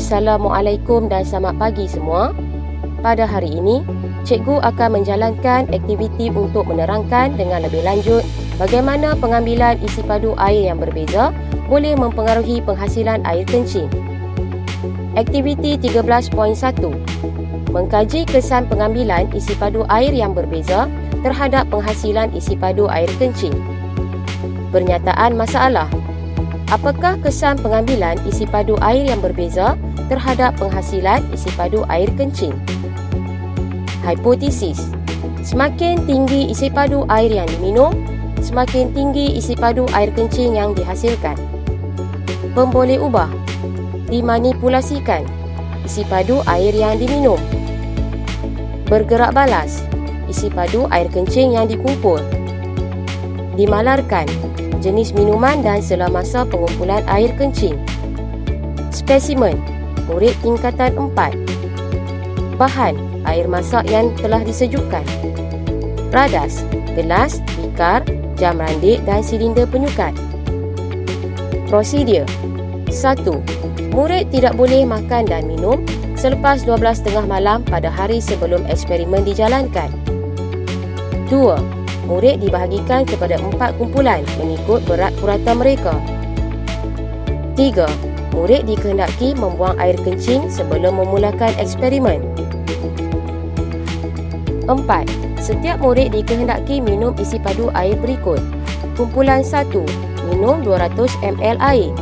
Assalamualaikum dan selamat pagi semua. Pada hari ini, cikgu akan menjalankan aktiviti untuk menerangkan dengan lebih lanjut bagaimana pengambilan isi padu air yang berbeza boleh mempengaruhi penghasilan air kencing. Aktiviti 13.1. Mengkaji kesan pengambilan isi padu air yang berbeza terhadap penghasilan isi padu air kencing. Pernyataan masalah. Apakah kesan pengambilan isi padu air yang berbeza terhadap penghasilan isi padu air kencing? Hipotesis. Semakin tinggi isi padu air yang diminum, semakin tinggi isi padu air kencing yang dihasilkan. Pemboleh ubah. Dimanipulasikan isi padu air yang diminum. Bergerak balas. Isi padu air kencing yang dikumpul. Dimalarkan. Jenis minuman dan selamasa pengumpulan air kencing. Spesimen. Murid tingkatan 4. Bahan. Air masak yang telah disejukkan. Radas. Gelas, bikar, jam randik dan silinder penyukat. Prosedur. 1. Murid tidak boleh makan dan minum selepas 12.30 malam pada hari sebelum eksperimen dijalankan. 2. Murid dibahagikan kepada 4 kumpulan mengikut berat purata mereka. 3. Murid dikehendaki membuang air kencing sebelum memulakan eksperimen. 4. Setiap murid dikehendaki minum isi padu air berikut. Kumpulan 1. Minum 200 ml air.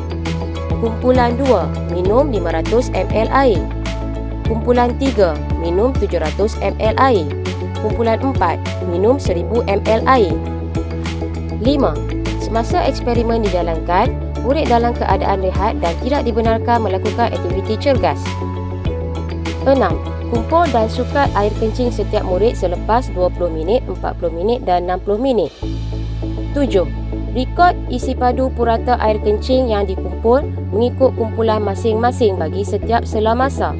Kumpulan 2. Minum 500 ml air. Kumpulan 3. Minum 700 ml air. Kumpulan 4. Minum 1000 ml air. 5. Semasa eksperimen dijalankan, murid dalam keadaan rehat dan tidak dibenarkan melakukan aktiviti cergas. 6. Kumpul dan sukat air kencing setiap murid selepas 20 minit, 40 minit dan 60 minit. 7. Rekod isi padu purata air kencing yang dikumpul mengikut kumpulan masing-masing bagi setiap selamasa.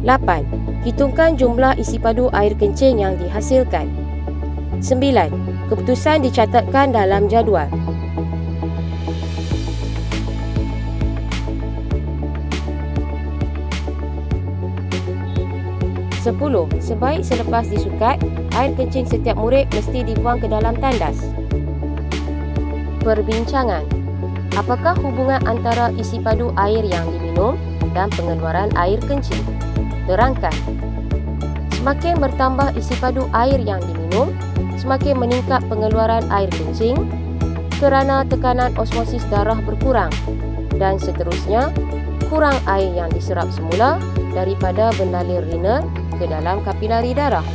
8. Hitungkan jumlah isi padu air kencing yang dihasilkan. 9. Keputusan dicatatkan dalam jadual. 10. Sebaik selepas disukat, air kencing setiap murid mesti dibuang ke dalam tandas. Perbincangan. Apakah hubungan antara isi padu air yang diminum dan pengeluaran air kencing? Terangkan. Semakin bertambah isi padu air yang diminum, semakin meningkat pengeluaran air kencing kerana tekanan osmosis darah berkurang dan seterusnya, kurang air yang diserap semula daripada mengalir renal ke dalam kapilari darah.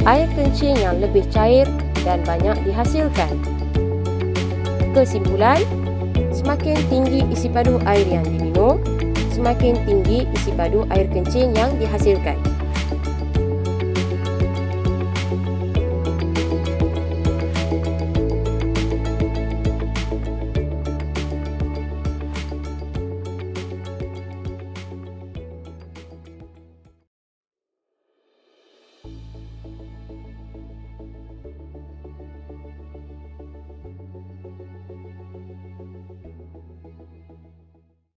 Air kencing yang lebih cair dan banyak dihasilkan. Kesimpulan, semakin tinggi isi padu air yang diminum, semakin tinggi isi padu air kencing yang dihasilkan.